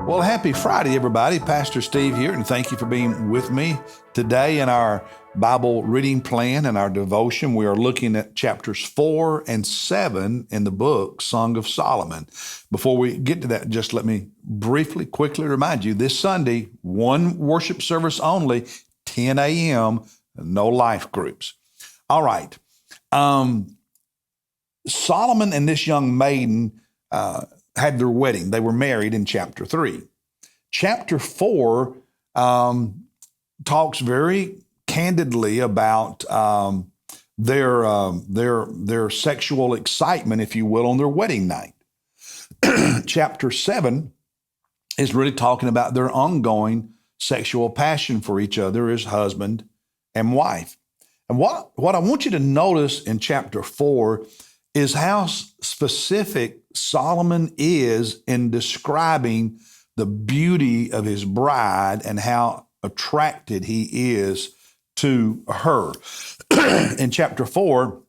Well, happy Friday, everybody. Pastor Steve here, and thank you for being with me today in our Bible reading plan and our devotion. We are looking at chapters 4 and 7 in the book Song of Solomon. Before we get to that, just let me quickly remind you, this Sunday, one worship service only, 10 a.m., no life groups. All right. Solomon and this young maiden had their wedding. They were married in chapter 3. Chapter 4 talks very candidly about their sexual excitement, if you will, on their wedding night. Chapter 7 is really talking about their ongoing sexual passion for each other as husband and wife. And what I want you to notice in chapter 4 is how specific Solomon is in describing the beauty of his bride and how attracted he is to her. In chapter 4,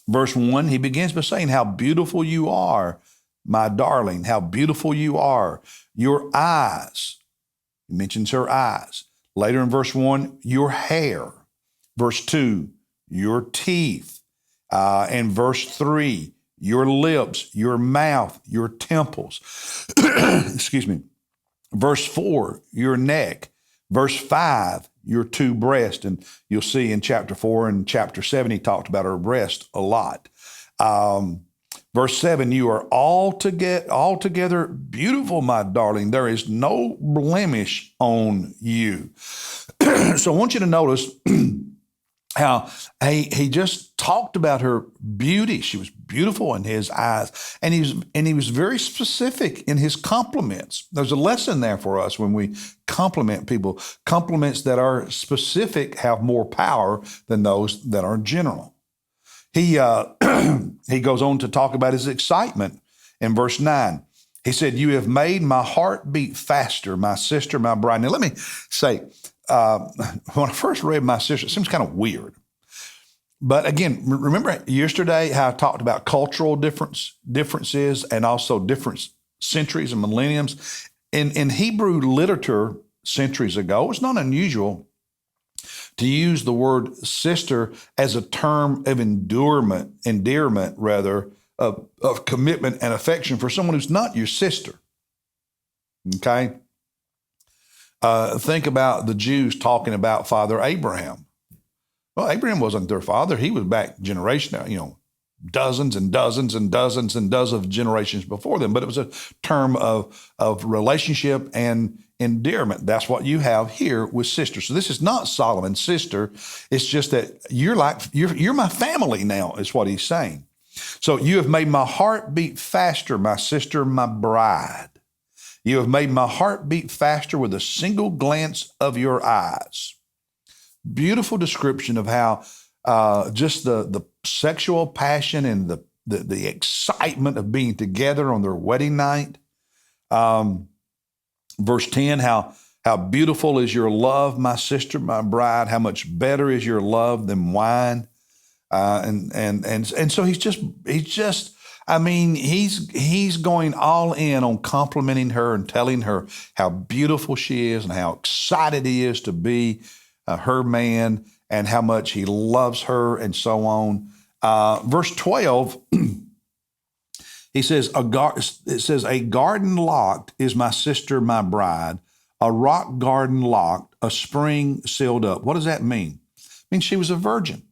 verse 1, he begins by saying, "How beautiful you are, my darling, how beautiful you are. Your eyes," he mentions her eyes. Later in verse 1, your hair. Verse 2, your teeth. And verse 3, your lips, your mouth, your temples. Excuse me. Verse 4, your neck. Verse 5, your two breasts. And you'll see in chapter 4 and chapter 7, he talked about her breast a lot. Verse 7, you are altogether beautiful, my darling. There is no blemish on you. So I want you to notice how he just talked about her beauty. She was beautiful in his eyes, and he was very specific in his compliments. There's a lesson there for us when we compliment people. Compliments that are specific have more power than those that are general. He goes on to talk about his excitement in verse 9. He said, "You have made my heart beat faster, my sister, my bride." Now let me say, when I first read my sister, it seems kind of weird. But again, remember yesterday how I talked about cultural differences and also different centuries and millenniums? In Hebrew literature centuries ago, it was not unusual to use the word sister as a term of endearment of commitment and affection for someone who's not your sister. Okay? Think about the Jews talking about Father Abraham. Well, Abraham wasn't their father. He was back generation, dozens and dozens and dozens and dozens of generations before them. But it was a term of relationship and endearment. That's what you have here with sister. So this is not Solomon's sister. It's just that you're my family now, is what he's saying. So you have made my heart beat faster, my sister, my bride. You have made my heart beat faster with a single glance of your eyes. Beautiful description of how just the sexual passion and the excitement of being together on their wedding night. Verse 10, how beautiful is your love, my sister, my bride. How much better is your love than wine. And so he's going all in on complimenting her and telling her how beautiful she is and how excited he is to be her man and how much he loves her and so on. Verse 12, he says, a garden locked is my sister, my bride, a rock garden locked, a spring sealed up. What does that mean? It means she was a virgin.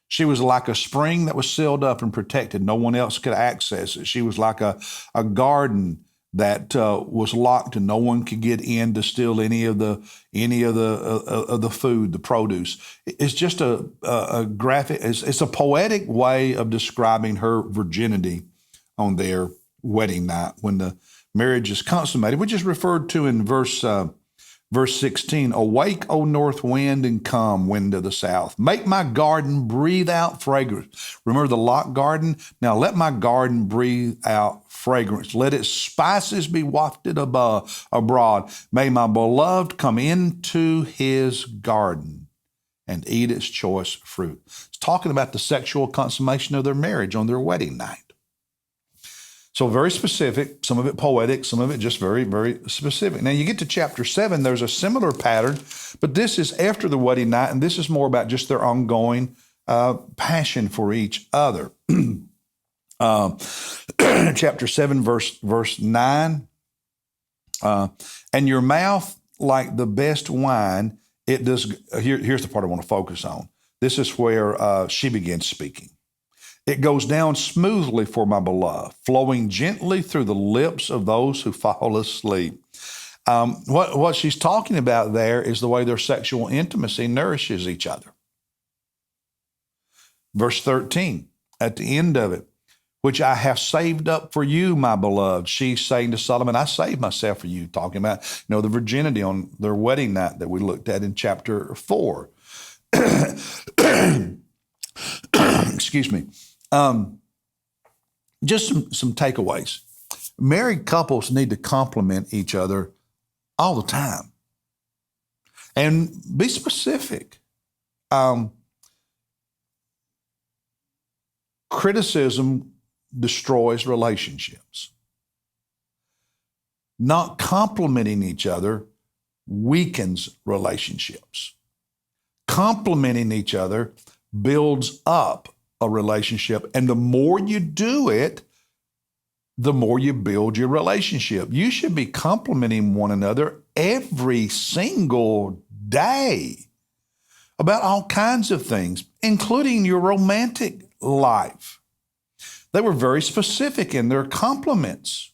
She was like a spring that was sealed up and protected. No one else could access it. She was like a garden that was locked and no one could get in to steal any of the food, the produce. It's just a graphic. It's a poetic way of describing her virginity on their wedding night when the marriage is consummated, which is referred to in verse 16, awake, O north wind, and come, wind of the south. Make my garden breathe out fragrance. Remember the locked garden? Now let my garden breathe out fragrance. Let its spices be wafted abroad. May my beloved come into his garden and eat its choice fruit. It's talking about the sexual consummation of their marriage on their wedding night. So very specific, some of it poetic, some of it just very, very specific. Now you get to chapter 7, there's a similar pattern, but this is after the wedding night, and this is more about just their ongoing passion for each other. Chapter 7, verse 9, and your mouth like the best wine, it does, here's the part I want to focus on. This is where she begins speaking. It goes down smoothly for my beloved, flowing gently through the lips of those who fall asleep. What she's talking about there is the way their sexual intimacy nourishes each other. Verse 13, at the end of it, which I have saved up for you, my beloved. She's saying to Solomon, I saved myself for you, talking about, the virginity on their wedding night that we looked at in chapter 4. Excuse me. Just some takeaways. Married couples need to compliment each other all the time. And be specific. Criticism destroys relationships. Not complimenting each other weakens relationships. Complimenting each other builds up a relationship. And the more you do it, the more you build your relationship. You should be complimenting one another every single day about all kinds of things, including your romantic life. They were very specific in their compliments.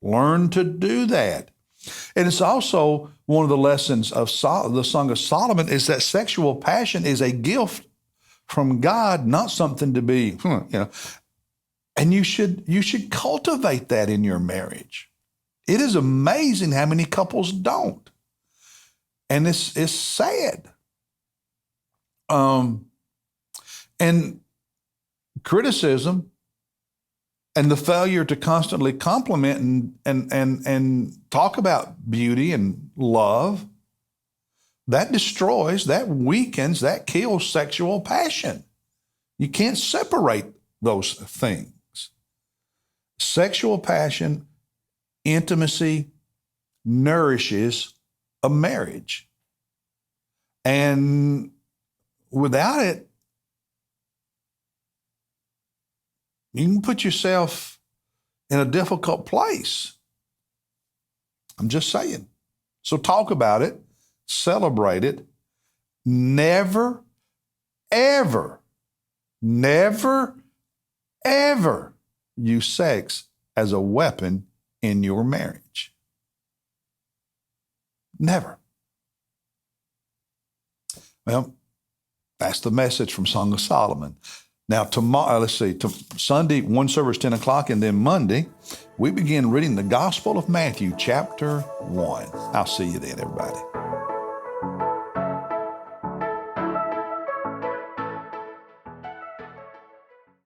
Learn to do that. And it's also one of the lessons of the Song of Solomon is that sexual passion is a gift from God, not something to be, And you should cultivate that in your marriage. It is amazing how many couples don't. And it's sad. And criticism and the failure to constantly compliment and talk about beauty and love, that destroys, that weakens, that kills sexual passion. You can't separate those things. Sexual passion, intimacy, nourishes a marriage. And without it, you can put yourself in a difficult place. I'm just saying. So talk about it, celebrate it. Never, ever, never, ever use sex as a weapon in your marriage. Never. Well, that's the message from Song of Solomon. Now, tomorrow, Sunday, one service, 10 o'clock, and then Monday, we begin reading the Gospel of Matthew, chapter 1. I'll see you then, everybody.